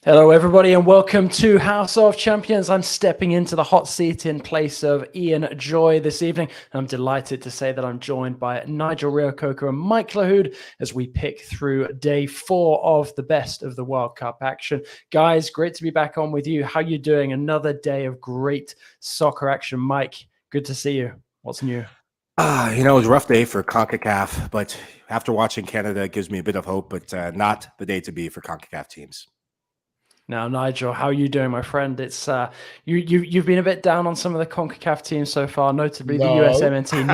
Hello, everybody, and welcome to House of Champions. I'm stepping into the hot seat in place of Ian Joy this evening. I'm delighted to say that I'm joined by Nigel reo-coker and Mike Lahoud as we pick through day 4 of the best of the World Cup action. Guys, great to be back on with you. How you doing? Another day of great soccer action. Mike, good to see you. What's new? It was a rough day for CONCACAF, but after watching Canada, it gives me a bit of hope, but not the day to be for CONCACAF teams. Now, Nigel, how are you doing, my friend? It's you've been a bit down on some of the CONCACAF teams so far, notably the USMNT.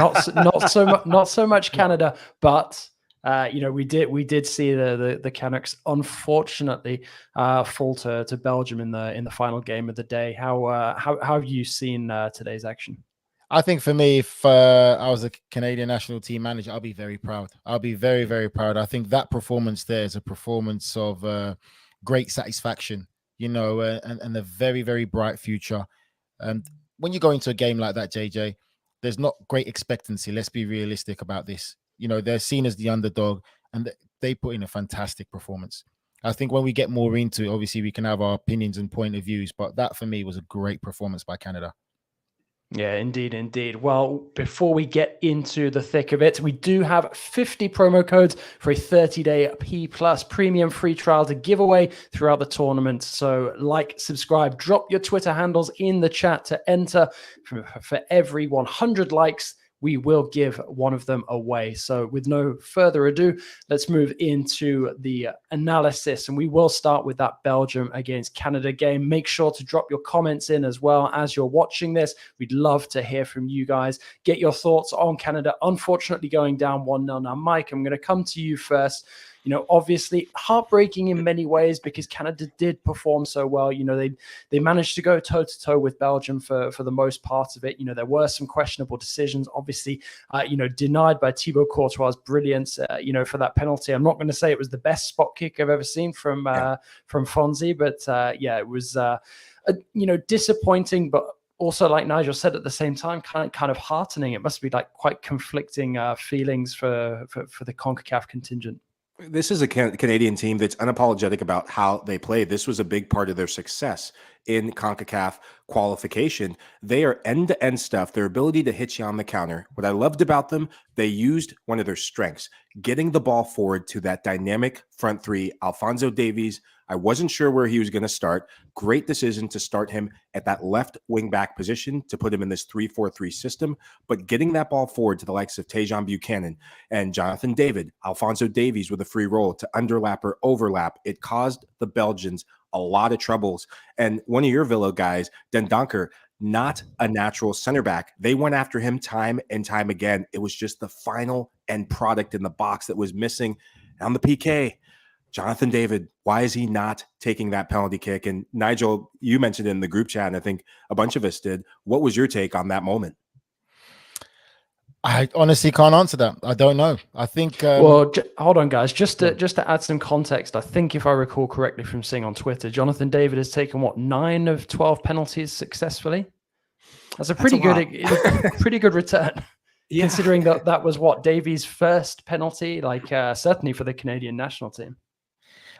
Not so much Canada, but we did see the Canucks unfortunately fall to Belgium in the final game of the day. How have you seen today's action? I think for me, if I was a Canadian national team manager, I'll be very proud. I'll be very, very proud. I think that performance there is a performance of great satisfaction, and a very, very bright future. And when you go into a game like that, JJ, there's not great expectancy. Let's be realistic about this. They're seen as the underdog, and they put in a fantastic performance. I think when we get more into it, obviously we can have our opinions and point of views, but that for me was a great performance by Canada. Yeah, indeed. Well, before we get into the thick of it, we do have 50 promo codes for a 30-day P+ premium free trial to give away throughout the tournament. So subscribe, drop your Twitter handles in the chat to enter. For every 100 likes, we will give one of them away. So with no further ado, let's move into the analysis. And we will start with that Belgium against Canada game. Make sure to drop your comments in as well as you're watching this. We'd love to hear from you guys. Get your thoughts on Canada, unfortunately going down 1-0. Now, Mike, I'm going to come to you first. Obviously heartbreaking in many ways because Canada did perform so well. They managed to go toe-to-toe with Belgium for the most part of it. There were some questionable decisions, obviously, denied by Thibaut Courtois' brilliance, for that penalty. I'm not going to say it was the best spot kick I've ever seen from Fonzie, but it was, disappointing, but also, like Nigel said, at the same time, kind of heartening. It must be like quite conflicting feelings for the CONCACAF contingent. This is a Canadian team that's unapologetic about how they play. This was a big part of their success in CONCACAF qualification. They are end-to-end stuff, their ability to hit you on the counter. What I loved about them, they used one of their strengths, getting the ball forward to that dynamic front three. Alphonso Davies, I wasn't sure where he was going to start. Great decision to start him at that left wing back position to put him in this 3-4-3 system, but getting that ball forward to the likes of Tajon Buchanan and Jonathan David, Alphonso Davies with a free roll to underlap or overlap. It caused the Belgians a lot of troubles. And one of your Villa guys, Den Donker, not a natural center back. They went after him time and time again. It was just the final end product in the box that was missing. On the PK, Jonathan David, why is he not taking that penalty kick? And Nigel, you mentioned it in the group chat, and I think a bunch of us did. What was your take on that moment? I honestly can't answer that. I don't know. I think. Well, hold on, guys. Just to add some context, I think if I recall correctly from seeing on Twitter, Jonathan David has taken 9 of 12 penalties successfully. That's a pretty good return. Yeah. Considering that was Davies' first penalty, certainly for the Canadian national team.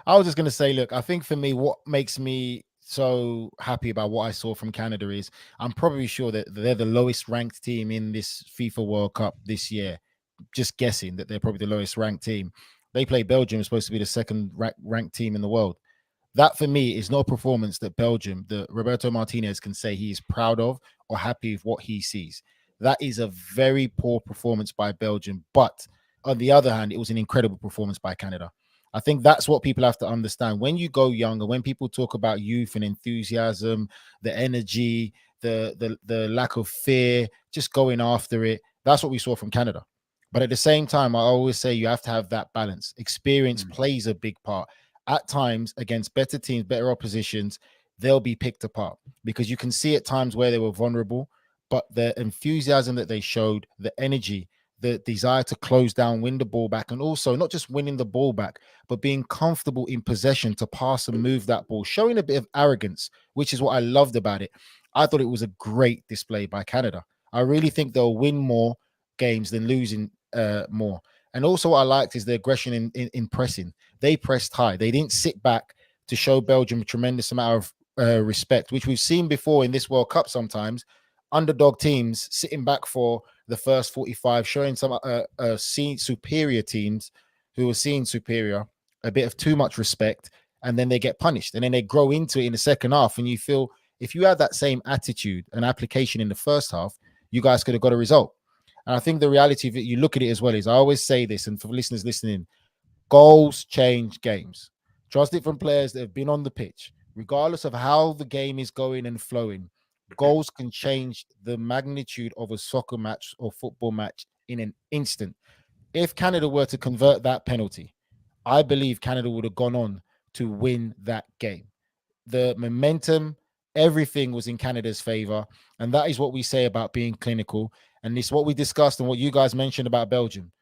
I was just going to say, look, I think for me, what makes me so happy about what I saw from Canada is I'm probably sure that they're the lowest ranked team in this FIFA World Cup this year. Just guessing that they're probably the lowest ranked team. They play Belgium, supposed to be the second ranked team in the world. That for me is not a performance that Belgium, the Roberto Martinez, can say he is proud of or happy with what he sees. That is a very poor performance by Belgium. But on the other hand, it was an incredible performance by Canada. I think that's what people have to understand. When you go younger, when people talk about youth and enthusiasm, the energy, the lack of fear, just going after it, that's what we saw from Canada. But at the same time, I always say you have to have that balance. Experience plays a big part. At times, against better teams, better oppositions, they'll be picked apart because you can see at times where they were vulnerable, but the enthusiasm that they showed, the energy, the desire to close down, win the ball back, and also not just winning the ball back, but being comfortable in possession to pass and move that ball, showing a bit of arrogance, which is what I loved about it. I thought it was a great display by Canada. I really think they'll win more games than losing more. And also what I liked is the aggression in pressing. They pressed high. They didn't sit back to show Belgium a tremendous amount of respect, which we've seen before in this World Cup sometimes. Underdog teams sitting back for the first 45, showing some seen superior teams who are seen superior a bit of too much respect, and then they get punished, and then they grow into it in the second half. And you feel if you had that same attitude and application in the first half, you guys could have got a result. And I think the reality of it, you look at it as well, is I always say this, and for listeners listening, goals change games. Trust it from players that have been on the pitch, regardless of how the game is going and flowing. Goals can change the magnitude of a soccer match or football match in an instant. If Canada were to convert that penalty, I believe Canada would have gone on to win that game. The momentum, everything was in Canada's favor. And that is what we say about being clinical. And it's what we discussed and what you guys mentioned about Belgium.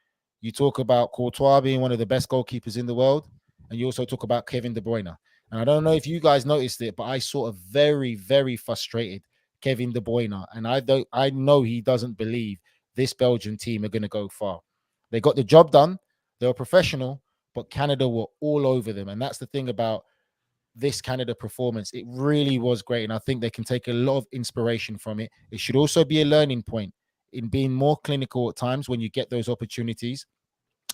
You talk about Courtois being one of the best goalkeepers in the world. And you also talk about Kevin De Bruyne. And I don't know if you guys noticed it, but I saw a very, very frustrated Kevin De Bruyne. And I know he doesn't believe this Belgian team are going to go far. They got the job done. They were professional, but Canada were all over them. And that's the thing about this Canada performance. It really was great. And I think they can take a lot of inspiration from it. It should also be a learning point in being more clinical at times when you get those opportunities,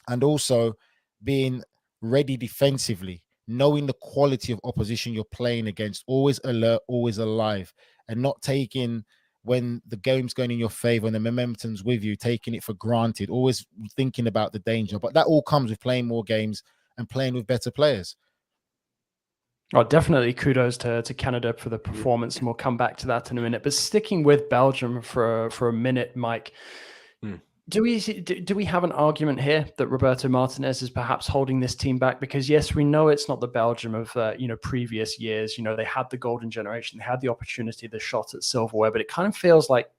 and also being ready defensively, knowing the quality of opposition you're playing against, always alert, always alive, and not taking, when the game's going in your favor and the momentum's with you, taking it for granted, always thinking about the danger. But that all comes with playing more games and playing with better players. Oh, definitely kudos to Canada for the performance, and we'll come back to that in a minute. But sticking with Belgium for a minute, Mike, do we have an argument here that Roberto Martinez is perhaps holding this team back? Because yes, we know it's not the Belgium of previous years. They had the golden generation, they had the opportunity, the shot at silverware, but it kind of feels like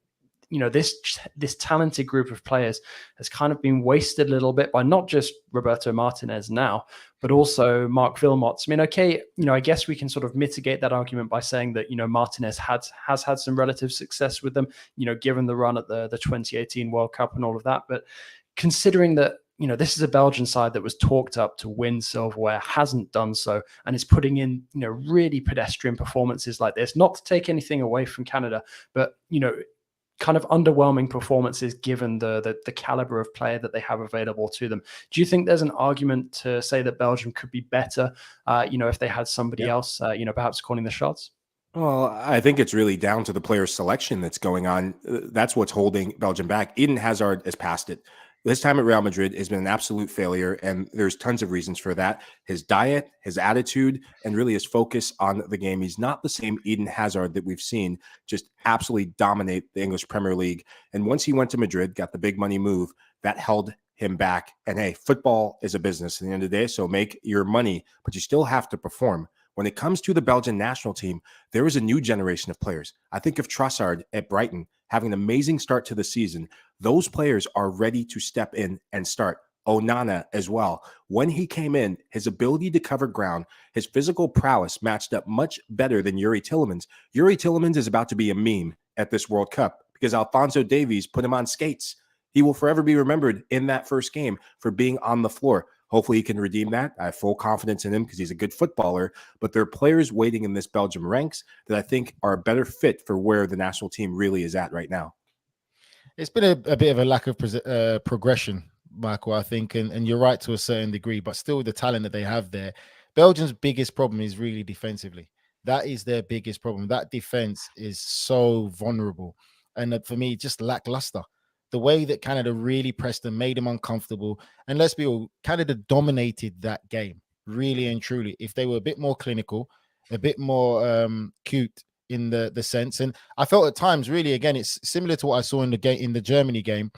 this talented group of players has kind of been wasted a little bit by not just Roberto Martinez now, but also Marc Wilmots. I mean, okay, I guess we can sort of mitigate that argument by saying that, Martinez has had some relative success with them, given the run at the 2018 World Cup and all of that. But considering that, this is a Belgian side that was talked up to win silverware, hasn't done so, and is putting in, really pedestrian performances like this, not to take anything away from Canada, but, kind of underwhelming performances given the caliber of player that they have available to them. Do you think there's an argument to say that Belgium could be better, if they had somebody else, perhaps calling the shots? Well, I think it's really down to the player selection that's going on. That's what's holding Belgium back. Eden Hazard has passed it. This time at Real Madrid has been an absolute failure, and there's tons of reasons for that. His diet, his attitude, and really his focus on the game. He's not the same Eden Hazard that we've seen just absolutely dominate the English Premier League. And once he went to Madrid, got the big money move, that held him back. And hey, football is a business at the end of the day, so make your money, but you still have to perform. When it comes to the Belgian national team, there is a new generation of players. I think of Trossard at Brighton having an amazing start to the season. Those players are ready to step in and start. Onana as well. When he came in, his ability to cover ground, his physical prowess matched up much better than Yuri Tillemans. Yuri Tillemans is about to be a meme at this World Cup because Alphonso Davies put him on skates. He will forever be remembered in that first game for being on the floor. Hopefully he can redeem that. I have full confidence in him because he's a good footballer, but there are players waiting in this Belgium ranks that I think are a better fit for where the national team really is at right now. It's been a bit of a lack of progression, Michael, I think, and you're right to a certain degree, but still the talent that they have there. Belgium's biggest problem is really defensively. That is their biggest problem. That defense is so vulnerable. And for me, just lackluster. The way that Canada really pressed them, made them uncomfortable. And let's be real, Canada dominated that game, really and truly. If they were a bit more clinical, a bit more cute in the sense. And I felt at times, really, again, it's similar to what I saw in the Germany game.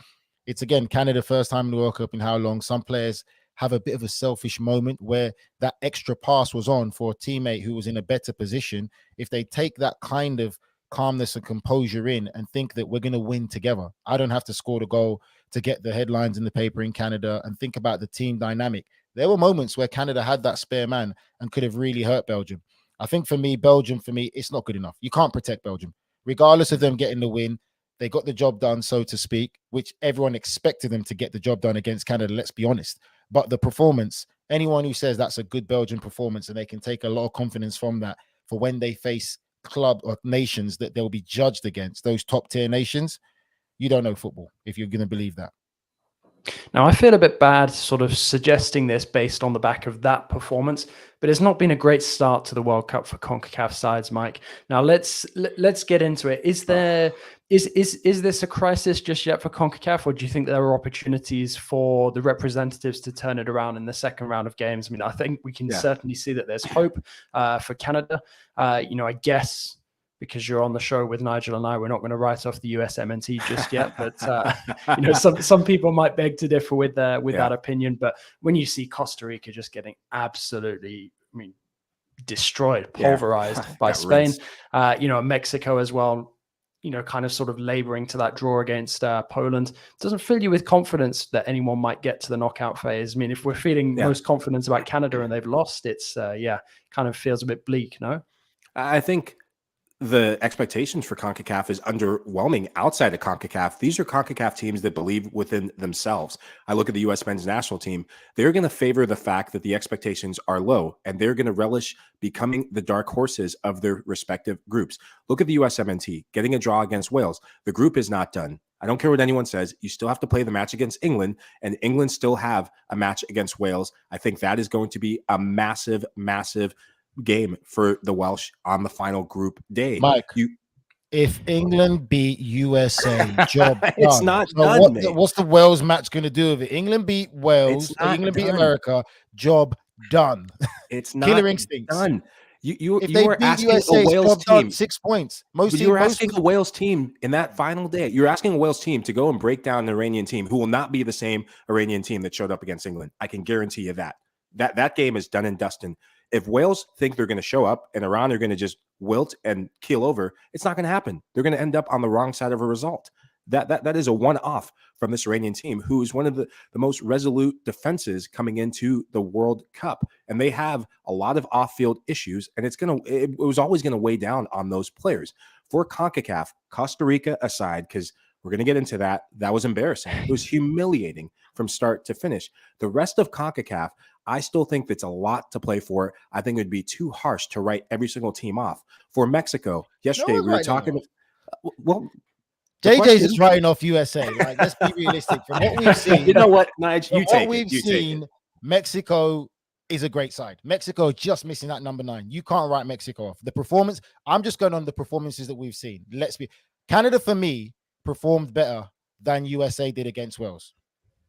It's, again, Canada first time in the World Cup in how long. Some players have a bit of a selfish moment where that extra pass was on for a teammate who was in a better position. If they take that kind of calmness and composure in and think that we're going to win together, I don't have to score the goal to get the headlines in the paper in Canada, and think about the team dynamic. There were moments where Canada had that spare man and could have really hurt Belgium. I think for me, Belgium, it's not good enough. You can't protect Belgium. Regardless of them getting the win, they got the job done, so to speak, which everyone expected them to get the job done against Canada, let's be honest. But the performance anyone who says that's a good Belgian performance and they can take a lot of confidence from that for when they face club or nations that they'll be judged against, those top tier nations, you don't know football if you're going to believe that. Now, I feel a bit bad sort of suggesting this based on the back of that performance, but it's not been a great start to the World Cup for CONCACAF sides, Mike. Now, let's get into it. Is this a crisis just yet for CONCACAF, or do you think there are opportunities for the representatives to turn it around in the second round of games? I mean, I think we can certainly see that there's hope for Canada. I guess, because you're on the show with Nigel and I, we're not going to write off the USMNT just yet. But some people might beg to differ with that opinion. But when you see Costa Rica just getting absolutely, destroyed, pulverized by Spain, Mexico as well, kind of sort of laboring to that draw against Poland, doesn't fill you with confidence that anyone might get to the knockout phase. I mean, if we're feeling most confidence about Canada and they've lost, it's kind of feels a bit bleak, no? I think the expectations for CONCACAF is underwhelming outside of CONCACAF. These are CONCACAF teams that believe within themselves. I look at the U.S. men's national team. They're going to favor the fact that the expectations are low, and they're going to relish becoming the dark horses of their respective groups. Look at the USMNT, getting a draw against Wales. The group is not done. I don't care what anyone says. You still have to play the match against England, and England still have a match against Wales. I think that is going to be a massive, massive game for the Welsh on the final group day. Mike, if England beat USA, job done. It's not so done, what's the Wales match going to do with it? England beat Wales, England beat America, job done. It's not Killer instincts. done. You if they are beat asking USA, a Wales team 6 points. You were asking a Wales team in that final day. You're asking a Wales team to go and break down an Iranian team who will not be the same Iranian team that showed up against England. I can guarantee you that. That game is done and dusted. If Wales think they're going to show up and Iran are going to just wilt and keel over, it's not going to happen. They're going to end up on the wrong side of a result. That is a one-off from this Iranian team, who is one of the most resolute defenses coming into the World Cup. And they have a lot of off-field issues, and it was always going to weigh down on those players. For CONCACAF, Costa Rica aside, because we're going to get into that, that was embarrassing. It was humiliating from start to finish. The rest of CONCACAF, I still think that's a lot to play for. I think it would be too harsh to write every single team off. For Mexico, yesterday we were talking. Well, JJ's just writing off USA. Like, let's be realistic. From what we've seen, you know what, Nigel? We've seen, Mexico is a great side. Mexico just missing that number 9. You can't write Mexico off. The performance, I'm just going on the performances that we've seen. Canada, for me, performed better than USA did against Wales.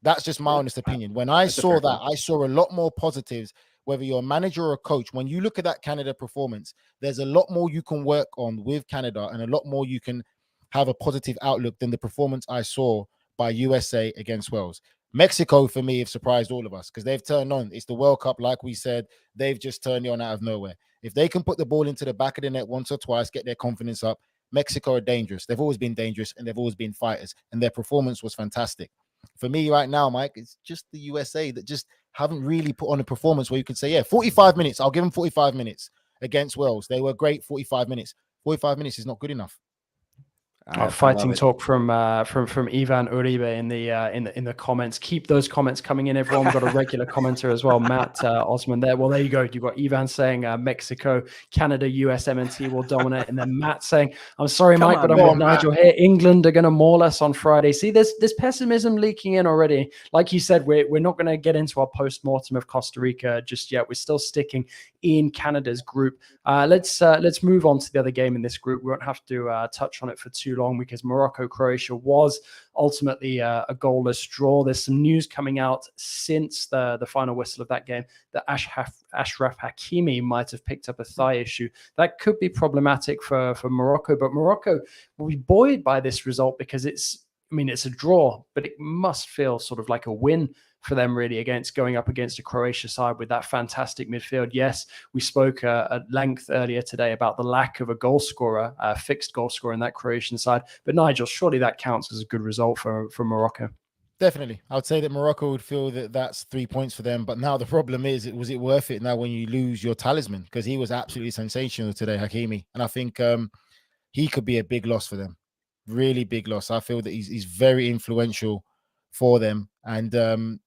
That's just my honest opinion. When I saw that, I saw a lot more positives, whether you're a manager or a coach. When you look at that Canada performance, there's a lot more you can work on with Canada and a lot more you can have a positive outlook than the performance I saw by USA against Wales. Mexico, for me, have surprised all of us because they've turned on. It's the World Cup, like we said. They've just turned on out of nowhere. If they can put the ball into the back of the net once or twice, get their confidence up, Mexico are dangerous. They've always been dangerous, and they've always been fighters, and their performance was fantastic. For me right now, Mike, it's just the USA that just haven't really put on a performance where you could say, 45 minutes. I'll give them 45 minutes against Wales. They were great 45 minutes. 45 minutes is not good enough. Fighting talk from Ivan Uribe in the comments. Keep those comments coming in, everyone. We've got a regular commenter as well, Matt Osman there. Well, there you go. You've got Ivan saying Mexico, Canada, USMNT will dominate, and then Matt saying, "I'm sorry, Mike, but I'm with Nigel here. England are going to maul us on Friday." See, there's pessimism leaking in already. Like you said, we're not going to get into our post-mortem of Costa Rica just yet. We're still sticking in Canada's group. Let's move on to the other game in this group. We won't have to touch on it for too long because Morocco-Croatia was ultimately a goalless draw. There's some news coming out since the final whistle of that game that Ashraf Hakimi might have picked up a thigh issue. That could be problematic for Morocco, but Morocco will be buoyed by this result because it's a draw, but it must feel sort of like a win for them really going up against a Croatia side with that fantastic midfield. Yes, we spoke at length earlier today about the lack of a goal scorer, a fixed goal scorer in that Croatian side. But Nigel, surely that counts as a good result for Morocco. Definitely. I would say that Morocco would feel that that's 3 points for them. But now the problem is, was it worth it now when you lose your talisman? Because he was absolutely sensational today, Hakimi. And I think he could be a big loss for them. Really big loss. I feel that he's very influential for them. And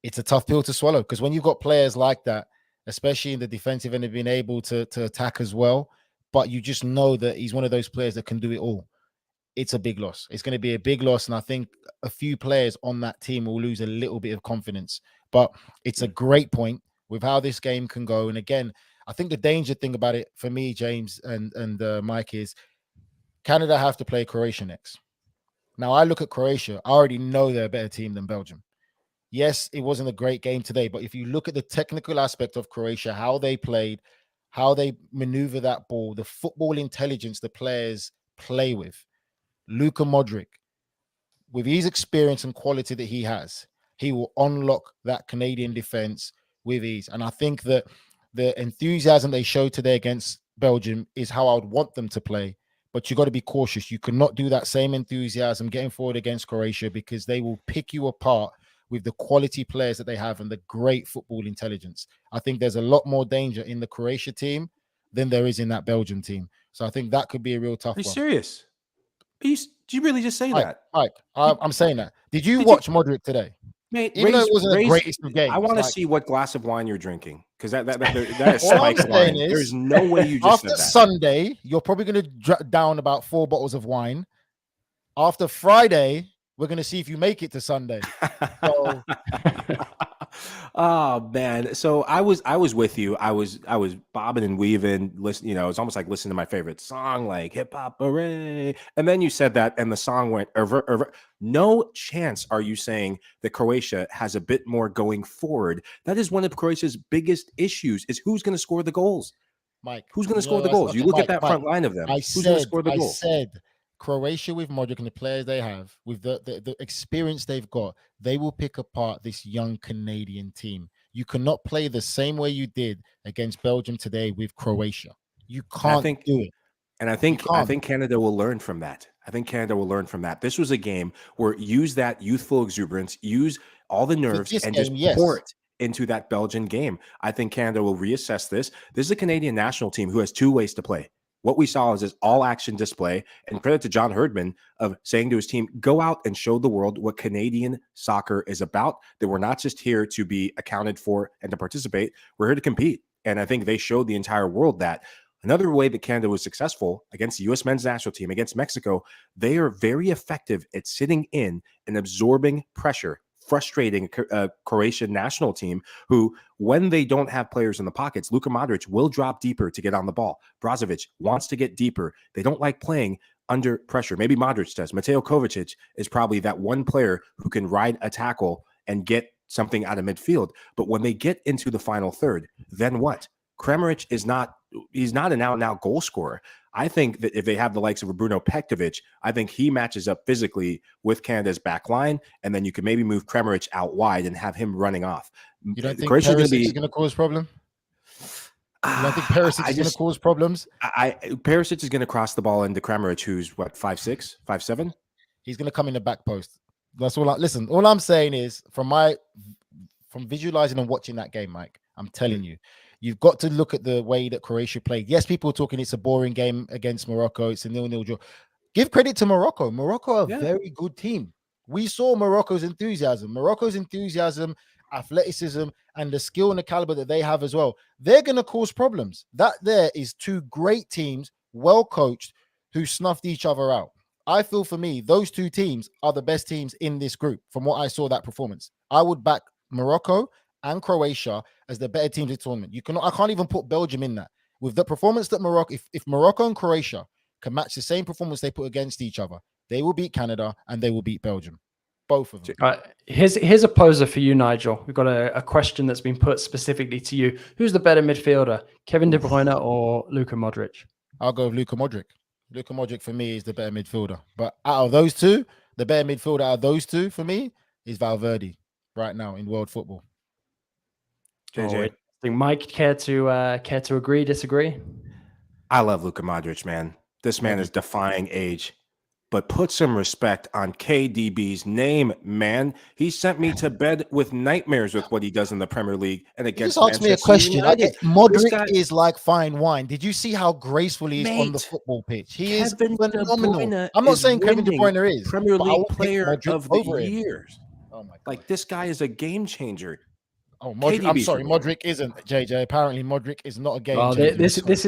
it's a tough pill to swallow, because when you've got players like that, especially in the defensive end, have been able to attack as well, but you just know that he's one of those players that can do it all. It's a big loss. It's going to be a big loss, and I think a few players on that team will lose a little bit of confidence. But it's a great point with how this game can go. And again, I think the danger thing about it for me, James and Mike, is Canada have to play Croatia next. Now, I look at Croatia. I already know they're a better team than Belgium. Yes, it wasn't a great game today, but if you look at the technical aspect of Croatia, how they played, how they maneuver that ball, the football intelligence the players play with, Luka Modric, with his experience and quality that he has, he will unlock that Canadian defense with ease. And I think that the enthusiasm they showed today against Belgium is how I would want them to play. But you got to be cautious. You cannot do that same enthusiasm getting forward against Croatia, because they will pick you apart with the quality players that they have and the great football intelligence. I think there's a lot more danger in the Croatia team than there is in that Belgium team. So I think that could be a real tough one. Are you serious? Did you really just say that? Mike, I'm saying that. Did you watch Modric today? Mate, even though it wasn't the greatest of games. I want to see what glass of wine you're drinking, because that spikes wine. There's no way you just after said that. Sunday, you're probably going to down about 4 bottles of wine. After Friday, we're going to see if you make it to Sunday. So... Oh man, so I was with you. I was bobbing and weaving. Listen, it's almost like listening to my favorite song, like hip hop hooray. And then you said that, and the song went over. No chance are you saying that Croatia has a bit more going forward? That is one of Croatia's biggest issues: is who's going to score the goals. Mike, who's going to score the goals? You look at that front line of them. Who's going to score the goals? I said Croatia, with Modric and the players they have, with the experience they've got, they will pick apart this young Canadian team. You cannot play the same way you did against Belgium today with Croatia. You can't do it. And I think Canada will learn from that. This was a game where use that youthful exuberance, use all the nerves, and just pour it into that Belgian game. I think Canada will reassess this. This is a Canadian national team who has 2 ways to play. What we saw is this all-action display, and credit to John Herdman of saying to his team, go out and show the world what Canadian soccer is about, that we're not just here to be accounted for and to participate. We're here to compete. And I think they showed the entire world that. Another way that Canada was successful against the U.S. men's national team, against Mexico, they are very effective at sitting in and absorbing pressure, frustrating a Croatian national team who, when they don't have players in the pockets, Luka Modric will drop deeper to get on the ball. Brozovic wants to get deeper. They don't like playing under pressure. Maybe Modric does. Mateo Kovacic is probably that one player who can ride a tackle and get something out of midfield. But when they get into the final third, then what? Kramaric he's not an out-and-out goal scorer. I think that if they have the likes of Bruno Pektovic, I think he matches up physically with Canada's back line, and then you could maybe move Kramaric out wide and have him running off. You don't think Perisic is going to cause problem? You don't think Perisic is going to cause problems? Perisic is going to cross the ball into Kramaric, who's what, 5'6", 5'7"? He's going to come in the back post. That's all. Listen, all I'm saying is from visualizing and watching that game, Mike, I'm telling you, you've got to look at the way that Croatia played. Yes, people are talking it's a boring game against Morocco. It's a 0-0 draw. Give credit to Morocco. Morocco are a very good team. We saw Morocco's enthusiasm, athleticism, and the skill and the caliber that they have as well. They're going to cause problems. That there is 2 great teams, well coached, who snuffed each other out. I feel for me, those 2 teams are the best teams in this group from what I saw that performance. I would back Morocco and Croatia as the better teams in the tournament. I can't even put Belgium in that. With the performance that Morocco, if Morocco and Croatia can match the same performance they put against each other, they will beat Canada and they will beat Belgium. Both of them. Here's a poser for you, Nigel. We've got a question that's been put specifically to you. Who's the better midfielder, Kevin De Bruyne or Luka Modric? I'll go with Luka Modric. Luka Modric for me is the better midfielder. But out of those 2, the better midfielder out of those 2 for me is Valverde right now in world football. JJ. Mike, care to agree, disagree? I love Luka Modric, man. This man is defying age. But put some respect on KDB's name, man. He sent me to bed with nightmares with what he does in the Premier League and against Manchester United. Just ask me a question. Modric is like fine wine. Did you see how graceful he is on the football pitch? He is phenomenal. I'm not saying Kevin De Bruyne is Premier League player of the year. Oh my God. Like, this guy is a game changer. Oh, Modric. I'm KDB's sorry, the winner. Modric isn't, JJ. Apparently, Modric is not a game Well, changer. this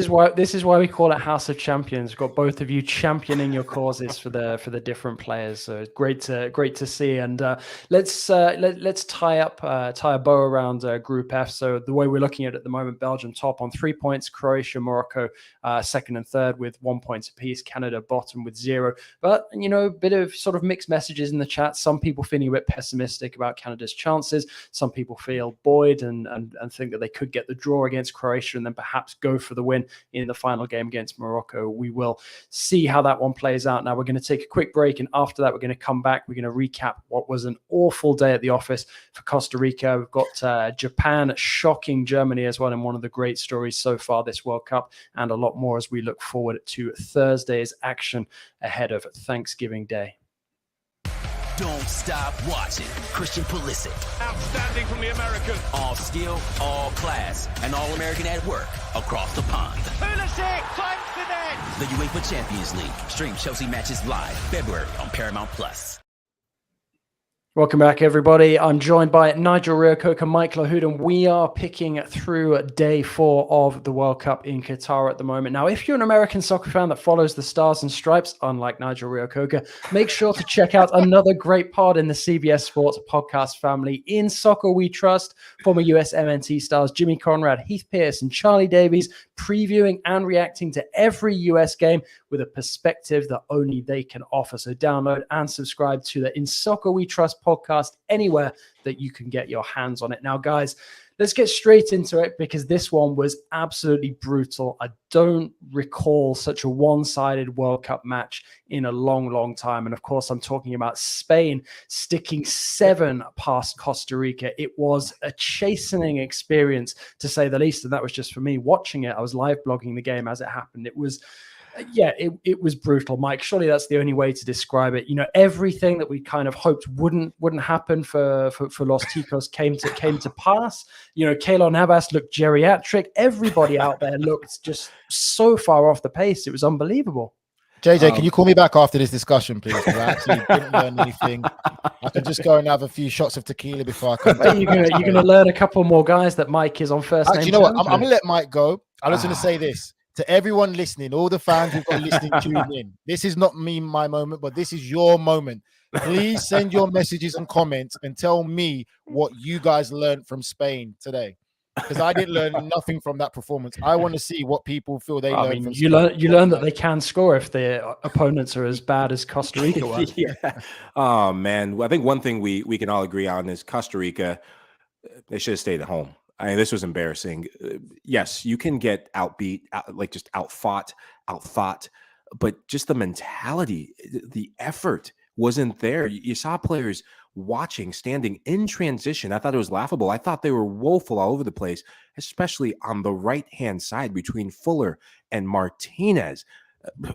is why we call it House of Champions. We've got both of you championing your causes for the different players. So it's great to see. And let's tie a bow around Group F. So the way we're looking at it at the moment, Belgium top on 3 points, Croatia, Morocco second and third with 1 point apiece, Canada bottom with 0. But a bit of sort of mixed messages in the chat. Some people feeling a bit pessimistic about Canada's chances. Some people feel buoyed and think that they could get the draw against Croatia and then perhaps go for the win in the final game against Morocco. We will see how that one plays out. Now we're going to take a quick break, and after that we're going to come back. We're going to recap what was an awful day at the office for Costa Rica. We've got Japan shocking Germany as well in one of the great stories so far this World Cup, and a lot more as we look forward to Thursday's action ahead of Thanksgiving Day. Don't stop watching. Christian Pulisic. Outstanding from the American. All skill, all class, and all American at work across the pond. Pulisic finds the net. The UEFA Champions League. Stream Chelsea matches live February on Paramount Plus. Welcome back, everybody. I'm joined by Nigel reo-coker, Mike Lahoud, and we are picking through day 4 of the World Cup in Qatar at the moment. Now, if you're an American soccer fan that follows the Stars and Stripes, unlike Nigel reo-coker, make sure to check out another great pod in the CBS Sports podcast family. In Soccer We Trust, former US MNT stars Jimmy Conrad, Heath Pearce, and Charlie Davies previewing and reacting to every US game with a perspective that only they can offer. So download and subscribe to the In Soccer We Trust podcast anywhere that you can get your hands on it. Now, guys, let's get straight into it because this one was absolutely brutal. I don't recall such a one-sided World Cup match in a long, long time. And of course, I'm talking about Spain sticking 7 past Costa Rica. It was a chastening experience, to say the least. And that was just for me watching it. I was live blogging the game as it happened. It was... it was brutal, Mike. Surely that's the only way to describe it. Everything that we kind of hoped wouldn't happen for Los Ticos came to pass. Keylor Navas looked geriatric. Everybody out there looked just so far off the pace. It was unbelievable. JJ, can you call me back after this discussion, please? I actually didn't learn anything. I can just go and have a few shots of tequila before I come back. You're gonna learn a couple more guys that Mike is on first name. You know what? I'm gonna let Mike go. I'm just gonna say this to everyone listening, all the fans who've got listening, tune in. This is not my moment, but this is your moment. Please send your messages and comments and tell me what you guys learned from Spain today, because I didn't learn nothing from that performance. I want to see what people feel they learned from you Spain. You learn that they can score if their opponents are as bad as Costa Rica were. Yeah. Oh man, I think one thing we can all agree on is Costa Rica. They should have stayed at home. I mean, this was embarrassing. Yes, you can get outbeat, just outthought, but just the mentality, the effort wasn't there. You saw players watching, standing in transition. I thought it was laughable. I thought they were woeful all over the place, especially on the right-hand side between Fuller and Martinez.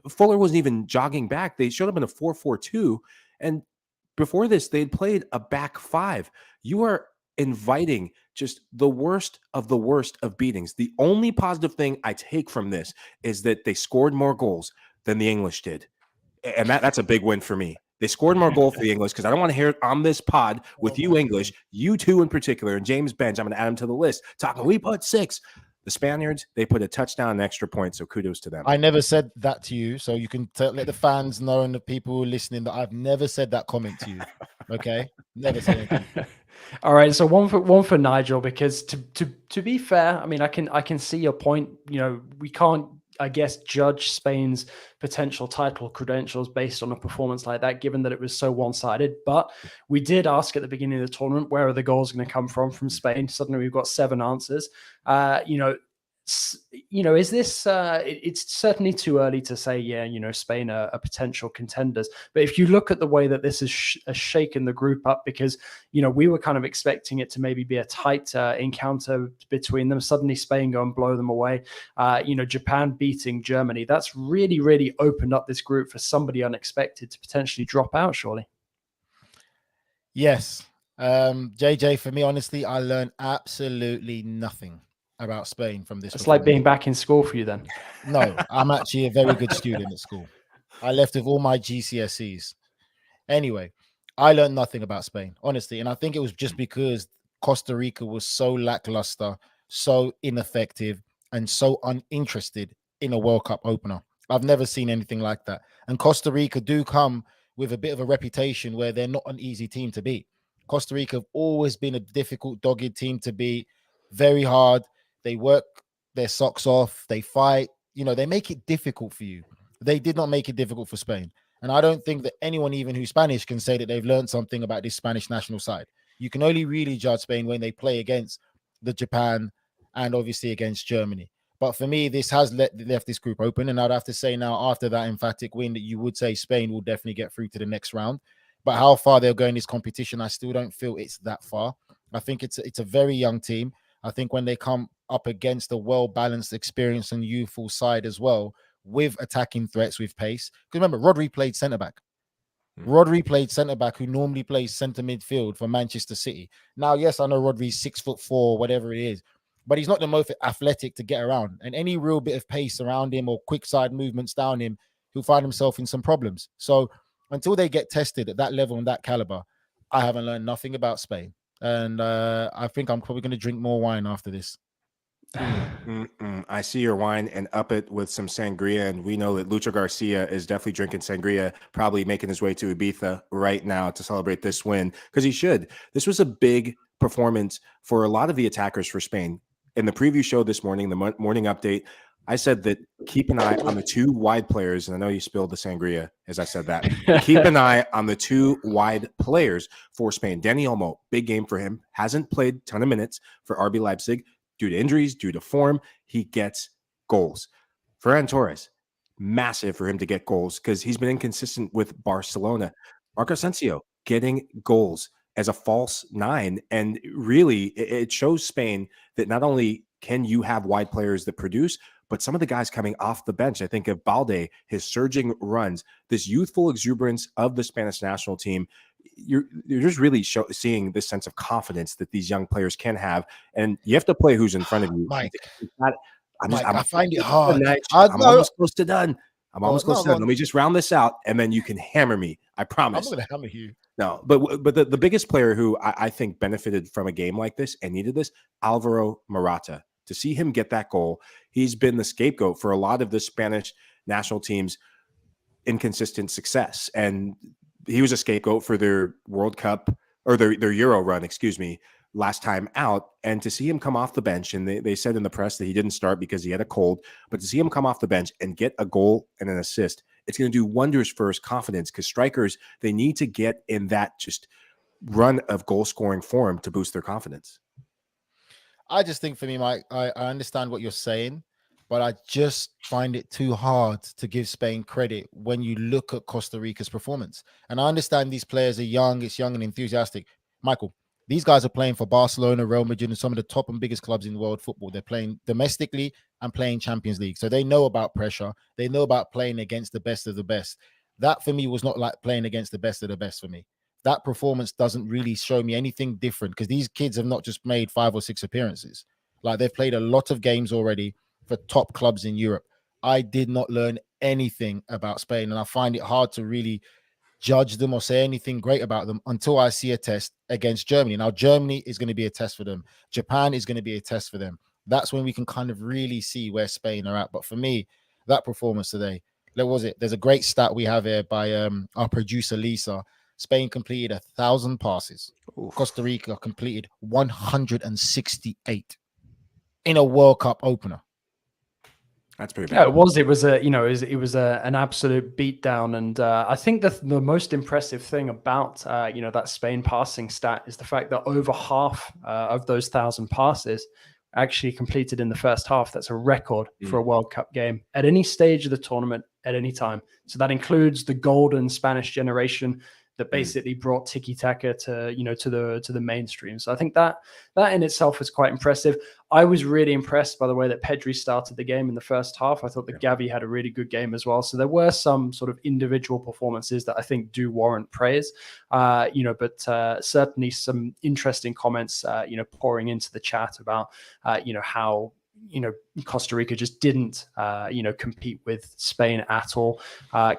Fuller wasn't even jogging back. They showed up in a 4-4-2, and before this, they'd played a back 5. You are inviting just the worst of beatings. The only positive thing I take from this is that they scored more goals than the English did. And that's a big win for me. They scored more goals for the English, because I don't want to hear it on this pod with you English, you two in particular, and James Bench, I'm going to add him to the list, talking, we put 6. The Spaniards, they put a touchdown and extra point, so kudos to them. I never said that to you, so you can let the fans know and the people listening that I've never said that comment to you. Okay? Never said anything. All right, so one for Nigel, because to be fair, I mean, I can see your point. We can't, I guess, judge Spain's potential title credentials based on a performance like that, given that it was so one-sided. But we did ask at the beginning of the tournament, where are the goals going to come from Spain? Suddenly we've got 7 answers. Is this it's certainly too early to say, Spain are potential contenders. But if you look at the way that this has shaken the group up, because, we were kind of expecting it to maybe be a tight encounter between them. Suddenly Spain go and blow them away. Japan beating Germany. That's really, really opened up this group for somebody unexpected to potentially drop out, surely. Yes. JJ, for me, honestly, I learned absolutely nothing about Spain from this. It's like being back in school for you then. No, I'm actually a very good student at school. I left with all my GCSEs. Anyway, I learned nothing about Spain, honestly. And I think it was just because Costa Rica was so lackluster, so ineffective, and so uninterested in a World Cup opener. I've never seen anything like that. And Costa Rica do come with a bit of a reputation where they're not an easy team to beat. Costa Rica have always been a difficult, dogged team to beat, very hard. They work their socks off, they fight, they make it difficult for you. They did not make it difficult for Spain. And I don't think that anyone, even who's Spanish, can say that they've learned something about this Spanish national side. You can only really judge Spain when they play against the Japan and obviously against Germany. But for me, this has left this group open. And I'd have to say now, after that emphatic win, that you would say Spain will definitely get through to the next round. But how far they'll go in this competition, I still don't feel it's that far. I think it's a very young team. I think when they come up against a well-balanced, experienced and youthful side as well, with attacking threats, with pace. Because remember, Rodri played centre-back. Rodri played centre-back, who normally plays centre midfield for Manchester City. Now, yes, I know Rodri's 6'4", whatever it is, but he's not the most athletic to get around. And any real bit of pace around him or quick side movements down him, he'll find himself in some problems. So until they get tested at that level and that caliber, I haven't learned nothing about Spain. And I think I'm probably going to drink more wine after this. I see your wine and up it with some sangria, and we know that Lucho Garcia is definitely drinking sangria, probably making his way to Ibiza right now to celebrate this win, because he should. This was a big performance for a lot of the attackers for Spain. In the preview show this morning, the morning update, I said that keep an eye on the two wide players, and I know you spilled the sangria as I said that. Keep an eye on the two wide players for Spain. Dani Olmo, big game for him, hasn't played a ton of minutes for RB Leipzig. Due to injuries, due to form, he gets goals. Ferran Torres, massive for him to get goals because he's been inconsistent with Barcelona. Marco Asensio getting goals as a false nine. And really, it shows Spain that not only can you have wide players that produce, but some of the guys coming off the bench. I think of Balde, his surging runs, this youthful exuberance of the Spanish national team. You're just really seeing this sense of confidence that these young players can have, and you have to play who's in front of you. Mike, I find it hard. I'm almost close to done. I'm almost close to done. Let me just round this out, and then you can hammer me. I promise. I'm going to hammer you. No, but the biggest player who I think benefited from a game like this and needed this, Alvaro Morata. To see him get that goal, he's been the scapegoat for a lot of the Spanish national team's inconsistent success, and he was a scapegoat for their World Cup or their Euro run, last time out. And to see him come off the bench, and they said in the press that he didn't start because he had a cold, but to see him come off the bench and get a goal and an assist, it's going to do wonders for his confidence, because strikers, they need to get in that just run of goal scoring form to boost their confidence. I just think for me, Mike, I understand what you're saying, but I just find it too hard to give Spain credit when you look at Costa Rica's performance. And I understand these players are young, it's young and enthusiastic. Michael, these guys are playing for Barcelona, Real Madrid, and some of the top and biggest clubs in world football. They're playing domestically and playing Champions League. So they know about pressure. They know about playing against the best of the best. That for me was not like playing against the best of the best for me. That performance doesn't really show me anything different, because these kids have not just made 5 or 6 appearances. Like, they've played a lot of games already for top clubs in Europe. I did not learn anything about Spain, and I find it hard to really judge them or say anything great about them until I see a test against Germany. Now, Germany is going to be a test for them. Japan is going to be a test for them. That's when we can kind of really see where Spain are at. But for me, that performance today, there's a great stat we have here by our producer, Lisa. Spain completed 1,000 passes. Oof. Costa Rica completed 168 in a World Cup opener. That's pretty bad. Yeah, it was an absolute beatdown, and I think the most impressive thing about that Spain passing stat is the fact that over half of those 1,000 passes actually completed in the first half. That's a record for a World Cup game at any stage of the tournament at any time. So that includes the golden Spanish generation that basically brought tiki-taka to the mainstream. So I think that in itself is quite impressive. I was really impressed by the way that Pedri started the game in the first half. I thought that Gavi had a really good game as well. So there were some sort of individual performances that I think do warrant praise, but certainly some interesting comments, pouring into the chat about, how Costa Rica just didn't, compete with Spain at all.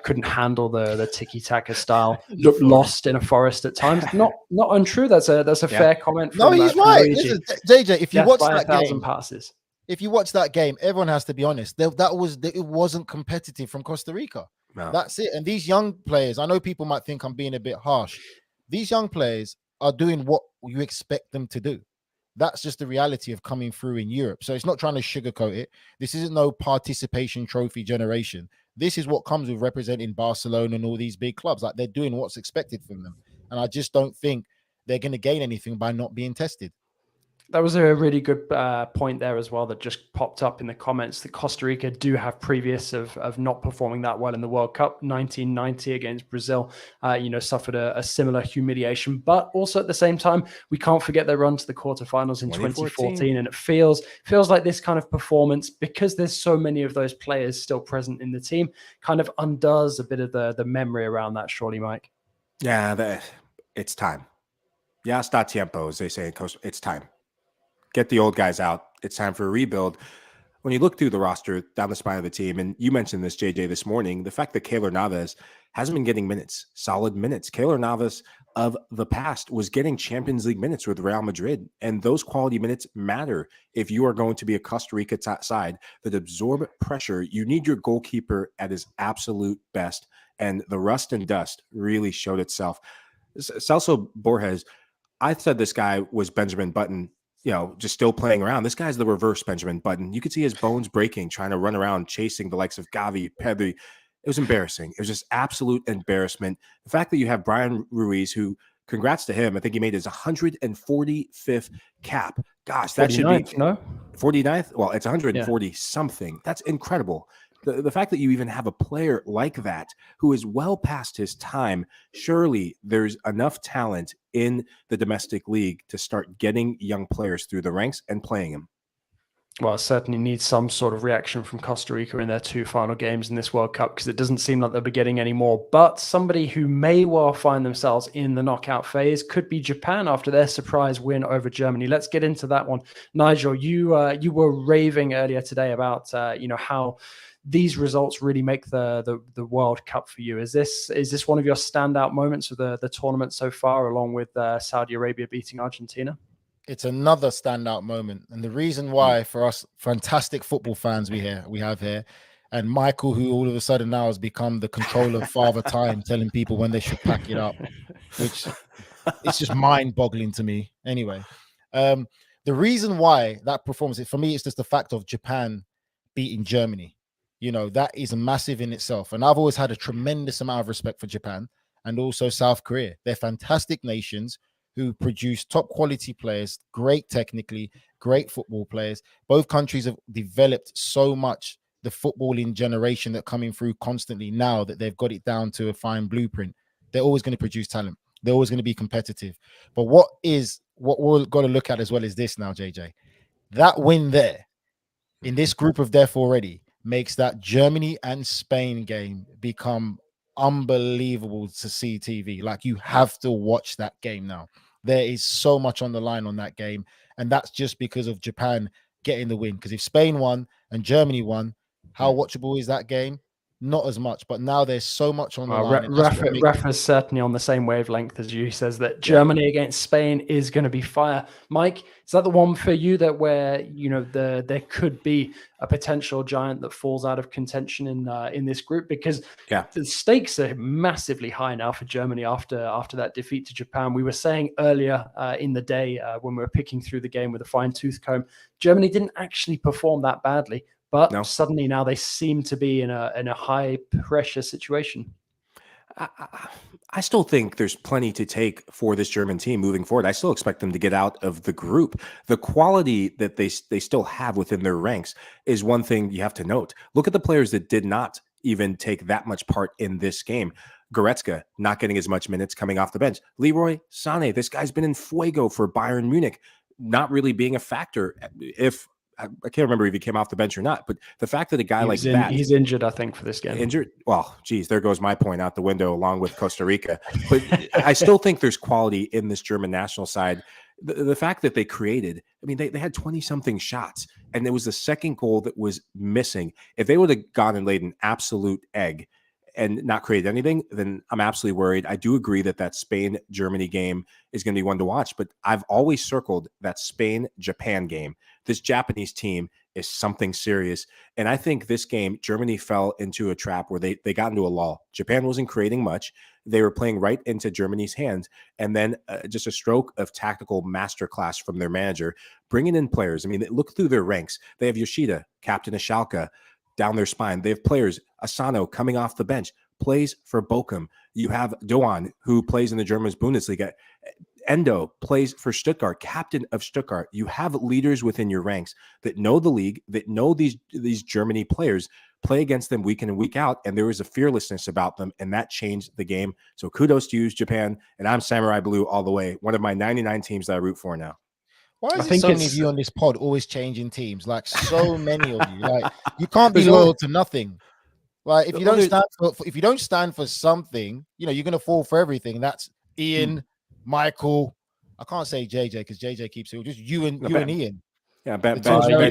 Couldn't handle the tiki-taka style. Looked lost in a forest at times. Not untrue. That's a fair comment. No, he's right. Luigi. Listen, JJ, if you watch by that 1,000 game, passes. if you watch that game, everyone has to be honest. It wasn't competitive from Costa Rica. No. That's it. And these young players, I know people might think I'm being a bit harsh. These young players are doing what you expect them to do. That's just the reality of coming through in Europe. So it's not trying to sugarcoat it. This isn't no participation trophy generation. This is what comes with representing Barcelona and all these big clubs. Like, they're doing what's expected from them. And I just don't think they're going to gain anything by not being tested. That was a really good point there as well that just popped up in the comments, that Costa Rica do have previous of not performing that well in the World Cup. 1990 against Brazil, suffered a similar humiliation. But also at the same time, we can't forget their run to the quarterfinals in 2014. And it feels like this kind of performance, because there's so many of those players still present in the team, kind of undoes a bit of the memory around that, surely, Mike. Yeah, it's time. Ya está tiempo, as they say in Costa. It's time. Get the old guys out. It's time for a rebuild. When you look through the roster down the spine of the team, and you mentioned this, JJ, this morning, the fact that Keylor Navas hasn't been getting minutes, solid minutes. Keylor Navas of the past was getting Champions League minutes with Real Madrid, and those quality minutes matter if you are going to be a Costa Rica side that absorb pressure. You need your goalkeeper at his absolute best, and the rust and dust really showed itself. Celso Borges, I said this guy was Benjamin Button, just still playing around. This guy's the reverse Benjamin Button. You could see his bones breaking, trying to run around, chasing the likes of Gavi, Pedri. It was embarrassing. It was just absolute embarrassment. The fact that you have Brian Ruiz, who, congrats to him, I think he made his 145th cap. Gosh, that should be 49th. Well, it's 140 something. That's incredible. The fact that you even have a player like that who is well past his time, surely there's enough talent in the domestic league to start getting young players through the ranks and playing them. Well, it certainly needs some sort of reaction from Costa Rica in their two final games in this World Cup, because it doesn't seem like they'll be getting any more. But somebody who may well find themselves in the knockout phase could be Japan after their surprise win over Germany. Let's get into that one. Nigel, you were raving earlier today about how these results really make the World Cup for you. Is this one of your standout moments of the tournament so far, along with Saudi Arabia beating Argentina? It's another standout moment. And the reason why, for us fantastic football fans we have here, and Michael, who all of a sudden now has become the controller of Father Time, telling people when they should pack it up, which it's just mind-boggling to me. Anyway, the reason why that performance, for me, it's just the fact of Japan beating Germany. That is massive in itself. And I've always had a tremendous amount of respect for Japan and also South Korea. They're fantastic nations who produce top quality players, great technically, great football players. Both countries have developed so much the footballing generation that coming through constantly now that they've got it down to a fine blueprint. They're always going to produce talent. They're always going to be competitive. But what we're going to look at as well is this now, JJ. That win there in this group of death already makes that Germany and Spain game become unbelievable to see TV. Like, you have to watch that game now. There is so much on the line on that game, and that's just because of Japan getting the win. Because if Spain won and Germany won, how watchable is that game? Not as much, but now there's so much on the line. Rafa's certainly on the same wavelength as you. He says that Germany against Spain is going to be fire. Mike, is that the one for you that where there could be a potential giant that falls out of contention in this group? Because the stakes are massively high now for Germany after that defeat to Japan. We were saying earlier in the day when we were picking through the game with a fine-tooth comb, Germany didn't actually perform that badly. But suddenly now they seem to be in a high pressure situation. I still think there's plenty to take for this German team moving forward. I still expect them to get out of the group. The quality that they still have within their ranks is one thing you have to note. Look at the players that did not even take that much part in this game. Goretzka not getting as much minutes coming off the bench. Leroy Sané, this guy's been in fuego for Bayern Munich, not really being a factor. I can't remember if he came off the bench or not, but the fact that a guy like that... He's injured, I think, for this game. Injured? Well, geez, there goes my point out the window along with Costa Rica. But I still think there's quality in this German national side. the fact that they created, I mean, they had 20 something shots, and there was the second goal that was missing. If they would have gone and laid an absolute egg and not created anything, then I'm absolutely worried. I do agree that Spain-Germany game is going to be one to watch, but I've always circled that Spain-Japan game. This Japanese team is something serious. And I think this game, Germany fell into a trap where they got into a lull. Japan wasn't creating much. They were playing right into Germany's hands. And then just a stroke of tactical masterclass from their manager, bringing in players. I mean, look through their ranks. They have Yoshida, captain of Schalke, down their spine. They have players, Asano coming off the bench, plays for Bochum. You have Doan, who plays in the German Bundesliga. Endo plays for Stuttgart, captain of Stuttgart. You have leaders within your ranks that know the league, that know these Germany players, play against them week in and week out, and there was a fearlessness about them, and that changed the game. So kudos to you, Japan, and I'm Samurai Blue all the way. One of my 99 teams that I root for now. Why is it so many of you on this pod always changing teams? Like so many of you. Like you can't be loyal to nothing. Like if you don't stand for something, you're gonna fall for everything. That's Ian, Michael. I can't say JJ because JJ keeps it. Just you and Ian. Yeah, Benj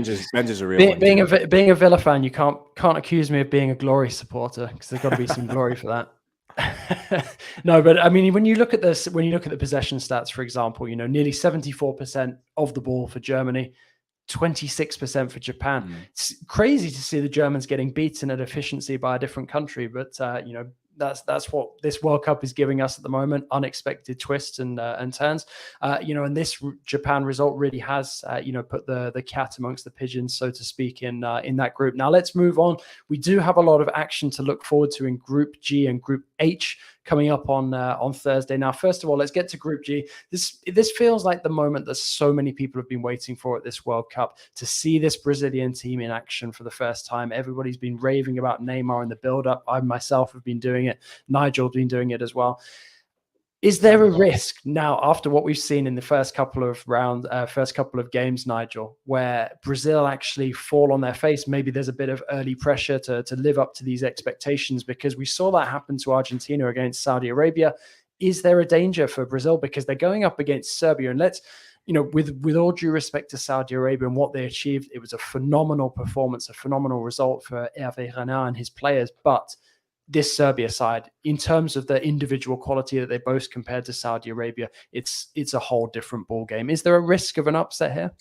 is a real one. Being a Villa fan, you can't accuse me of being a glory supporter because there's got to be some glory for that. No, but I mean, when you look at the possession stats, for example, nearly 74% of the ball for Germany, 26% for Japan. It's crazy to see the Germans getting beaten at efficiency by a different country, but that's what this World Cup is giving us at the moment: unexpected twists and turns. And this Japan result really has put the cat amongst the pigeons, so to speak, in that group. Now let's move on. We do have a lot of action to look forward to in Group G and Group H coming up on Thursday. Now, first of all, let's get to Group G. This feels like the moment that so many people have been waiting for at this World Cup, to see this Brazilian team in action for the first time. Everybody's been raving about Neymar in the build-up. I myself have been doing it. Nigel's been doing it as well. Is there a risk now, after what we've seen in the first couple of games, Nigel, where Brazil actually fall on their face? Maybe there's a bit of early pressure to live up to these expectations, because we saw that happen to Argentina against Saudi Arabia. Is there a danger for Brazil because they're going up against Serbia? And let's, with all due respect to Saudi Arabia and what they achieved, it was a phenomenal performance, a phenomenal result for Hervé Renard and his players. But this Serbia side, in terms of the individual quality that they boast compared to Saudi Arabia, it's a whole different ball game. Is there a risk of an upset here?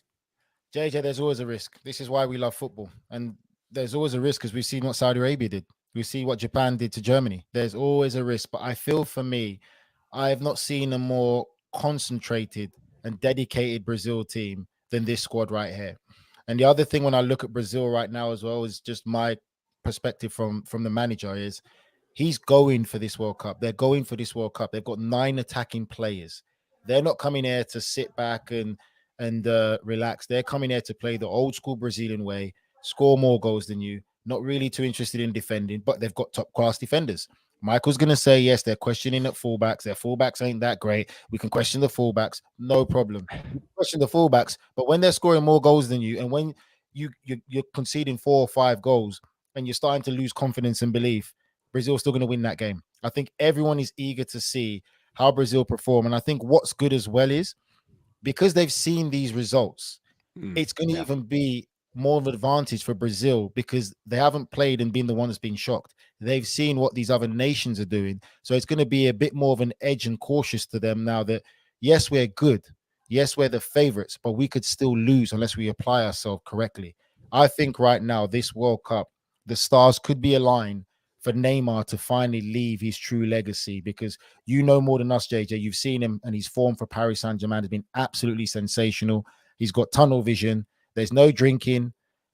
JJ, there's always a risk. This is why we love football. And there's always a risk because we've seen what Saudi Arabia did. We see what Japan did to Germany. There's always a risk. But I feel, for me, I have not seen a more concentrated and dedicated Brazil team than this squad right here. And the other thing, when I look at Brazil right now as well, is just my perspective from the manager, is he's going for this World Cup. They're going for this World Cup. They've got 9 attacking players. They're not coming here to sit back and relax. They're coming here to play the old school Brazilian way, score more goals than you, not really too interested in defending, but they've got top class defenders. Michael's going to say, yes, they're questioning at fullbacks. Their fullbacks ain't that great. We can question the fullbacks. No problem. We can question the fullbacks, but when they're scoring more goals than you, and when you're conceding 4 or 5 goals and you're starting to lose confidence and belief, Brazil's still going to win that game. I think everyone is eager to see how Brazil perform. And I think what's good as well is, because they've seen these results, it's going to even be more of an advantage for Brazil, because they haven't played and been the one that's been shocked. They've seen what these other nations are doing. So it's going to be a bit more of an edge and cautious to them now that, yes, we're good. Yes, we're the favorites, but we could still lose unless we apply ourselves correctly. I think right now, this World Cup, the stars could be aligned for Neymar to finally leave his true legacy, because you know more than us, JJ. You've seen him, and his form for Paris Saint-Germain has been absolutely sensational. He's got tunnel vision. There's no drinking.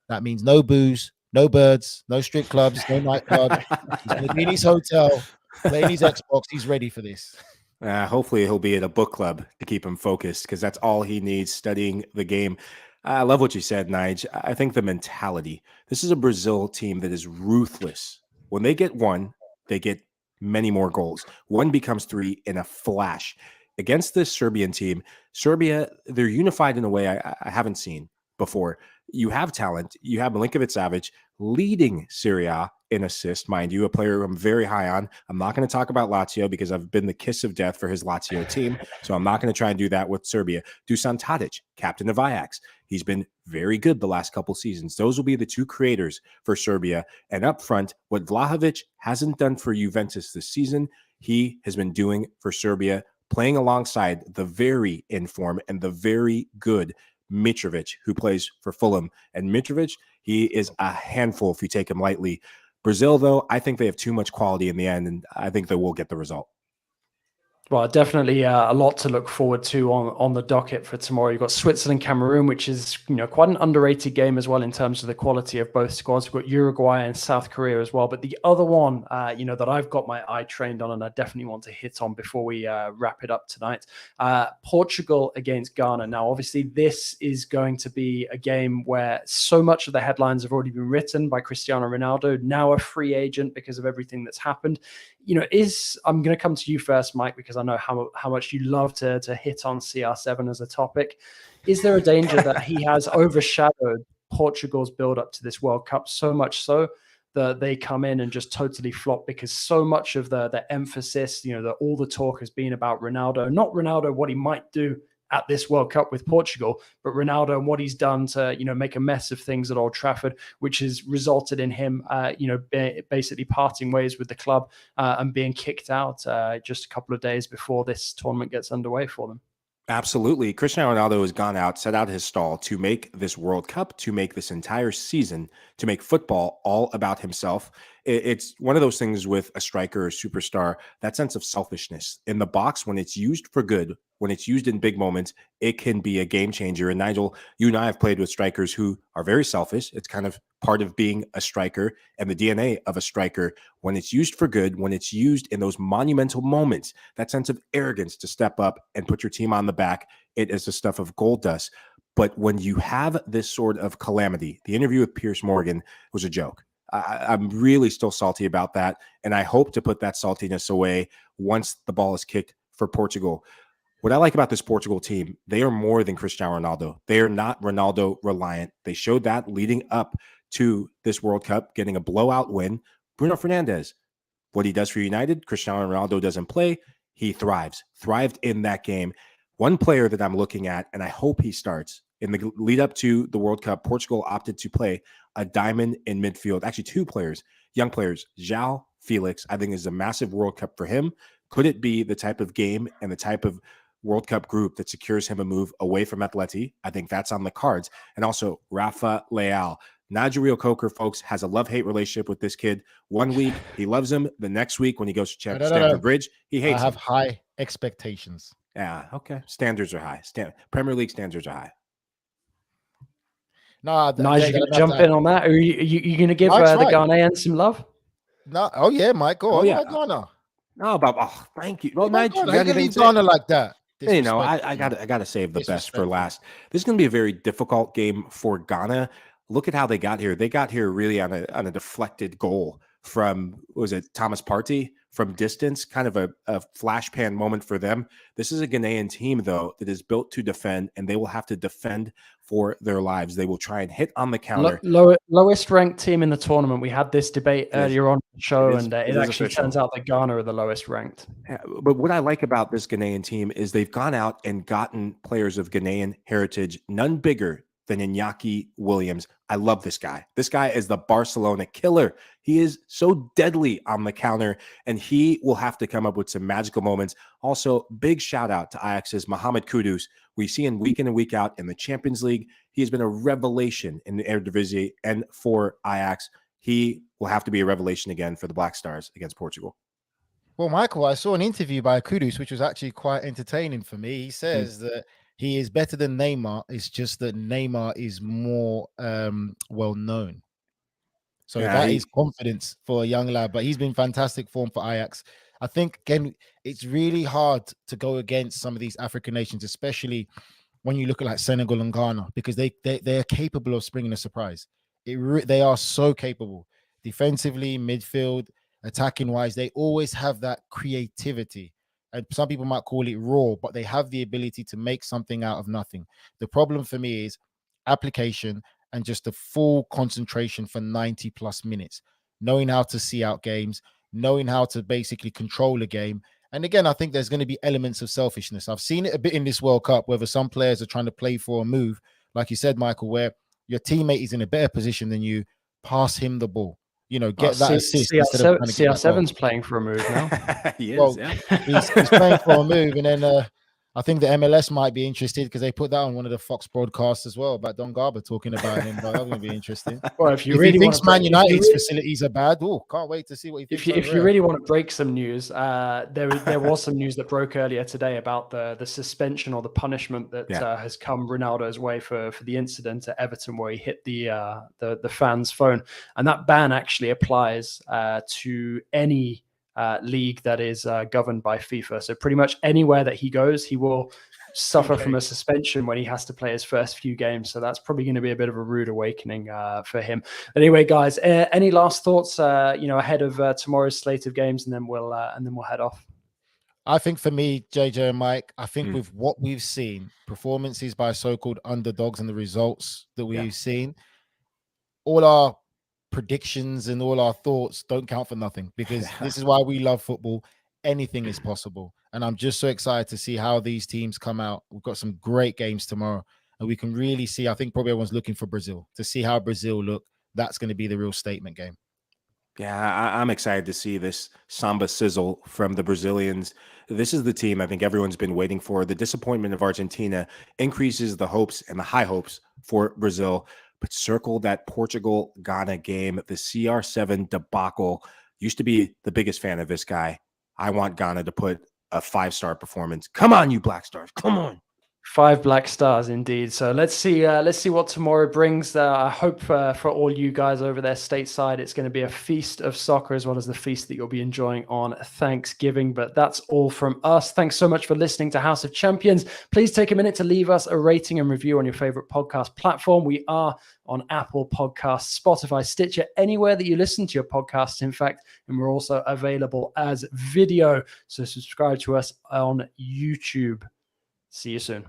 That means no booze, no birds, no strip clubs, no nightclubs. He's going to be in his hotel, playing his Xbox. He's ready for this. Hopefully he'll be at a book club to keep him focused, because that's all he needs, studying the game. I love what you said, Nige. I think the mentality. This is a Brazil team that is ruthless. When they get one, they get many more goals. 1 becomes 3 in a flash. Against this Serbian team, Serbia, they're unified in a way I haven't seen before. You have talent. You have Milinkovic-Savic, leading Serie A in assists, mind you, a player I'm very high on. I'm not going to talk about Lazio because I've been the kiss of death for his Lazio team, so I'm not going to try and do that with Serbia. Dusan Tadic, captain of Ajax. He's been very good the last couple seasons. Those will be the two creators for Serbia. And up front, what Vlahovic hasn't done for Juventus this season, he has been doing for Serbia, playing alongside the very in-form and the very good Mitrovic, who plays for Fulham. And Mitrovic, he is a handful if you take him lightly. Brazil, though, I think they have too much quality in the end, and I think they will get the result. Well, definitely a lot to look forward to on the docket for tomorrow. You've got Switzerland, Cameroon, which is quite an underrated game as well in terms of the quality of both squads. We've got Uruguay and South Korea as well. But the other one, that I've got my eye trained on and I definitely want to hit on before we wrap it up tonight, Portugal against Ghana. Now, obviously, this is going to be a game where so much of the headlines have already been written by Cristiano Ronaldo, now a free agent because of everything that's happened. I'm going to come to you first, Mike, because I know how much you love to hit on CR7 as a topic. Is there a danger that he has overshadowed Portugal's build up to this World Cup so much so that they come in and just totally flop because so much of the emphasis, all the talk has been about Ronaldo, not Ronaldo, what he might do at this World Cup with Portugal, but Ronaldo and what he's done to, make a mess of things at Old Trafford, which has resulted in him, basically parting ways with the club and being kicked out just a couple of days before this tournament gets underway for them. Absolutely. Cristiano Ronaldo has gone out, set out his stall to make this World Cup, to make this entire season, to make football all about himself. It's one of those things with a striker or superstar, that sense of selfishness in the box, when it's used for good, when it's used in big moments, it can be a game changer. And Nigel, you and I have played with strikers who are very selfish. It's kind of part of being a striker and the DNA of a striker. When it's used for good, when it's used in those monumental moments, that sense of arrogance to step up and put your team on the back, it is the stuff of gold dust. But when you have this sort of calamity, the interview with Piers Morgan was a joke. I'm really still salty about that. And I hope to put that saltiness away once the ball is kicked for Portugal. What I like about this Portugal team, they are more than Cristiano Ronaldo. They are not Ronaldo reliant. They showed that leading up to this World Cup, getting a blowout win. Bruno Fernandes, what he does for United, Cristiano Ronaldo doesn't play. He thrived in that game. One player that I'm looking at, and I hope he starts, in the lead up to the World Cup, Portugal opted to play a diamond in midfield. Actually, two players, young players, João Felix, I think is a massive World Cup for him. Could it be the type of game and the type of World Cup group that secures him a move away from Atleti? I think that's on the cards. And also Rafa Leal. Nigel reo-coker, folks, has a love-hate relationship with this kid. 1 week, he loves him. The next week, when he goes to Stamford Bridge, he hates him. I have high expectations. Yeah, okay. Standards are high. Premier League standards are high. No, Nigel, you going to jump in on that? Or are you going to give the Ghanaians some love? No, oh yeah, Mike, go on. Yeah. Ghana. No, but thank you. Well, Nigel, you leave Ghana like that. I gotta save the best for last. This is going to be a very difficult game for Ghana. Look at how they got here. They got here really on a deflected goal from, was it Thomas Partey from distance, kind of a flash pan moment for them. This is a Ghanaian team, though, that is built to defend, and they will have to defend for their lives. They will try and hit on the counter. Lowest ranked team in the tournament. We had this debate earlier on the show, and it actually turns out that Ghana are the lowest ranked. Yeah, but what I like about this Ghanaian team is they've gone out and gotten players of Ghanaian heritage, none bigger than Iñaki Williams. I love this guy. This guy is the Barcelona killer. He is so deadly on the counter, and he will have to come up with some magical moments. Also, big shout out to Ajax's Mohamed Kudus. We see him week in and week out in the Champions League. He has been a revelation in the Eredivisie and for Ajax. He will have to be a revelation again for the Black Stars against Portugal. Well, Michael, I saw an interview by Kudus, which was actually quite entertaining for me. He says that he is better than Neymar. It's just that Neymar is more well known. So that is confidence for a young lad. But he's been fantastic form for Ajax. I think, again, it's really hard to go against some of these African nations, especially when you look at like Senegal and Ghana, because they are capable of springing a surprise. They are so capable. Defensively, midfield, attacking wise, they always have that creativity. And some people might call it raw, but they have the ability to make something out of nothing. The problem for me is application and just a full concentration for 90 plus minutes, knowing how to see out games, knowing how to basically control a game. And again, I think there's going to be elements of selfishness. I've seen it a bit in this World Cup, whether some players are trying to play for a move, like you said, Michael, where your teammate is in a better position than you, pass him the ball. Get that assist instead of trying to get that goal. CR7's playing for a move now. He is, Well, yeah. he's playing for a move, and then I think the MLS might be interested because they put that on one of the Fox broadcasts as well about Don Garber talking about him. But that's going to be interesting. Well, if he thinks Man United's facilities are bad, can't wait to see what he thinks. If you really want to break some news, there was some news that broke earlier today about the suspension or the punishment that has come Ronaldo's way for the incident at Everton where he hit the fan's phone, and that ban actually applies to any league that is governed by FIFA. So pretty much anywhere that he goes, he will suffer from a suspension when he has to play his first few games. So that's probably going to be a bit of a rude awakening for him. Anyway, guys, any last thoughts ahead of tomorrow's slate of games, and then we'll head off? I think for me, JJ and Mike, I think with what we've seen, performances by so-called underdogs and the results that we've seen, all our predictions and all our thoughts don't count for nothing, because this is why we love football. Anything is possible, and I'm just so excited to see how these teams come out. We've got some great games tomorrow, and we can really see, I think probably everyone's looking for Brazil to see how Brazil look. That's going to be the real statement game. Yeah, I'm excited to see this samba sizzle from the Brazilians. This is the team I think everyone's been waiting for. The disappointment of Argentina increases the hopes and the high hopes for Brazil. But circle that Portugal-Ghana game, the CR7 debacle. Used to be the biggest fan of this guy. I want Ghana to put a 5-star performance. Come on, you Black Stars. Come on. 5 Black Stars indeed. So let's see what tomorrow brings. I hope for all you guys over there stateside, it's going to be a feast of soccer as well as the feast that you'll be enjoying on Thanksgiving. But that's all from us. Thanks so much for listening to House of Champions. Please take a minute to leave us a rating and review on your favorite podcast platform. We are on Apple Podcasts, Spotify, Stitcher, anywhere that you listen to your podcasts, in fact. And we're also available as video. So subscribe to us on YouTube. See you soon.